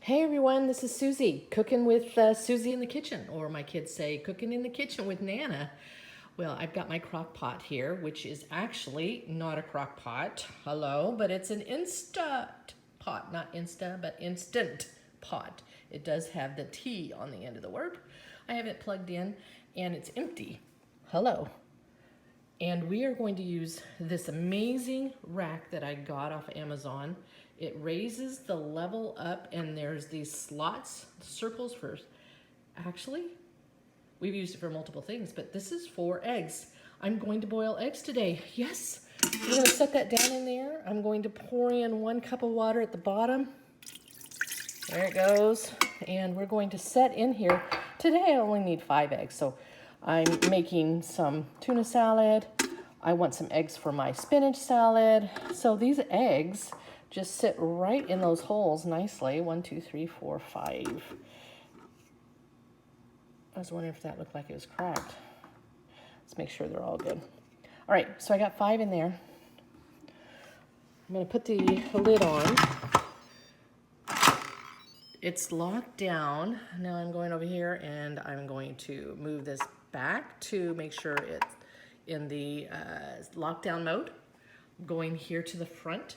Hey everyone, this is Susie, cooking with Susie in the kitchen, or my kids say cooking in the kitchen with Nana. Well, I've got my crock pot here, which is actually not a crock pot, hello, but it's an instant pot, not Insta, but instant pot. It does have the T on the end of the word. I have it plugged in and it's empty, hello. And we are going to use this amazing rack that I got off Amazon. It raises the level up and there's these slots, circles for, actually, we've used it for multiple things, but this is for eggs. I'm going to boil eggs today, yes. We're gonna set that down in there. I'm going to pour in 1 cup of water at the bottom. There it goes. And we're going to set in here. Today I only need 5 eggs, so I'm making some tuna salad. I want some eggs for my spinach salad. So these eggs just sit right in those holes nicely. 1, 2, 3, 4, 5. I was wondering if that looked like it was cracked. Let's make sure they're all good. All right, so I got 5 in there. I'm gonna put the lid on. It's locked down. Now I'm going over here and I'm going to move this back to make sure it's in the lockdown mode. Going here to the front,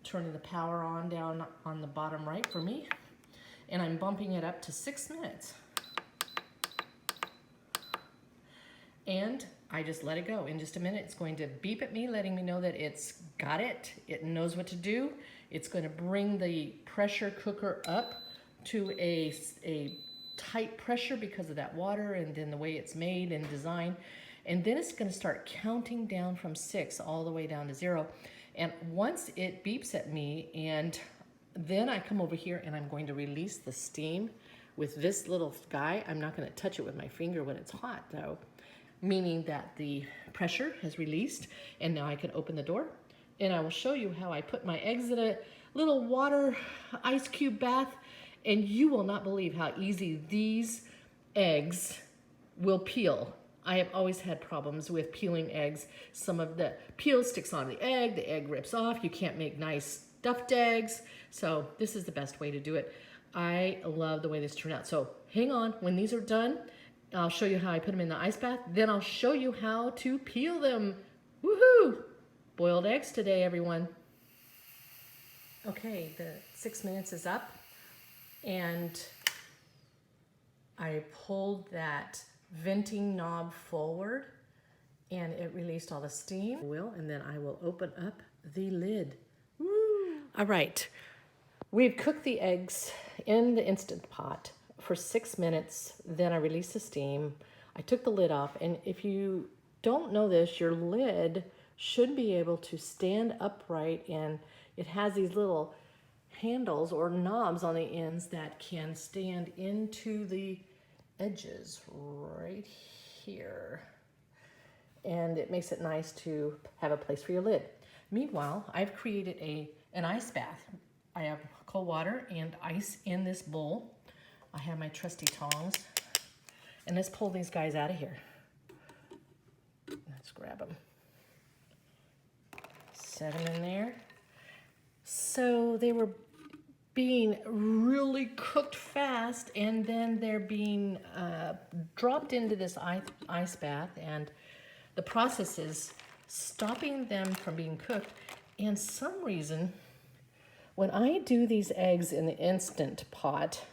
turning the power on down on the bottom right for me. And I'm bumping it up to 6 minutes. And I just let it go. In just a minute, it's going to beep at me, letting me know that it's got it. It knows what to do. It's going to bring the pressure cooker up to a tight pressure because of that water and then the way it's made and designed. And then it's going to start counting down from 6 all the way down to 0. And once it beeps at me, and then I come over here and I'm going to release the steam with this little guy. I'm not going to touch it with my finger when it's hot though, meaning that the pressure has released and now I can open the door. And I will show you how I put my eggs in a little water ice cube bath, and you will not believe how easy these eggs will peel. I have always had problems with peeling eggs. Some of the peel sticks on the egg rips off, you can't make nice stuffed eggs. So this is the best way to do it. I love the way this turned out. So hang on, when these are done, I'll show you how I put them in the ice bath. Then I'll show you how to peel them. Woohoo! Boiled eggs today, everyone. Okay, the 6 minutes is up. And I pulled that venting knob forward and it released all the steam. And then I will open up the lid. Woo! All right, we've cooked the eggs in the Instant Pot for 6 minutes. Then I released the steam. I took the lid off, and if you don't know this, your lid should be able to stand upright, and it has these little handles or knobs on the ends that can stand into the edges right here. And it makes it nice to have a place for your lid. Meanwhile, I've created an ice bath. I have cold water and ice in this bowl. I have my trusty tongs. And let's pull these guys out of here. Let's grab them. Set them in there. So they were being really cooked fast, and then they're being dropped into this ice bath, and the process is stopping them from being cooked. And some reason, when I do these eggs in the Instant Pot,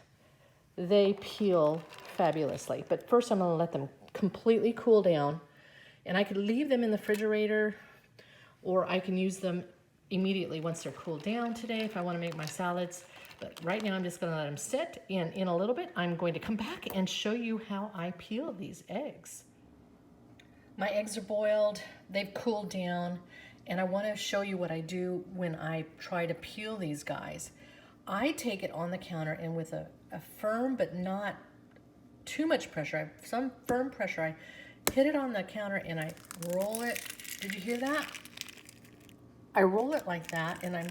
they peel fabulously. But first I'm gonna let them completely cool down, and I could leave them in the refrigerator, or I can use them immediately once they're cooled down today if I want to make my salads. But right now I'm just going to let them sit, and in a little bit I'm going to come back and show you how I peel these eggs. My eggs are boiled, they've cooled down, and I want to show you what I do when I try to peel these guys. I take it on the counter, and with a firm but not too much pressure, some firm pressure, I hit it on the counter and I roll it. Did you hear that? I roll it like that, and I'm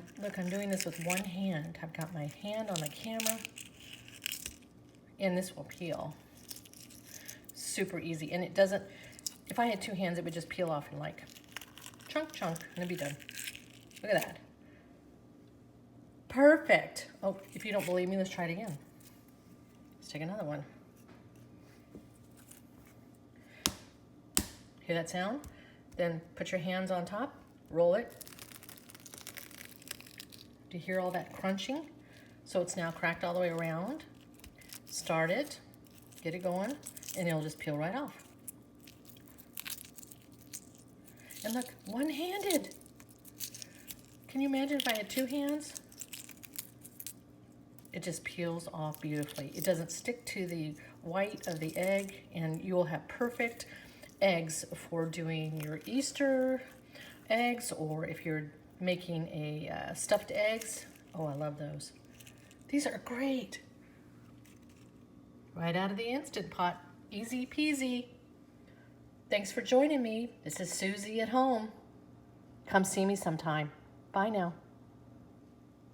doing this with one hand. I've got my hand on the camera, and this will peel. Super easy, and it doesn't, if I had 2 hands, it would just peel off in like chunk, and it'd be done. Look at that. Perfect. Oh, if you don't believe me, let's try it again. Let's take another one. Hear that sound? Then put your hands on top, roll it. Do you hear all that crunching? So it's now cracked all the way around. Start it, get it going, and it'll just peel right off. And look, one-handed. Can you imagine if I had two hands? It just peels off beautifully. It doesn't stick to the white of the egg, and you will have perfect eggs for doing your Easter eggs, or if you're making a stuffed eggs. Oh, I love those. These are great. Right out of the Instant Pot. Easy peasy. Thanks for joining me. This is Susie at home. Come see me sometime. Bye now.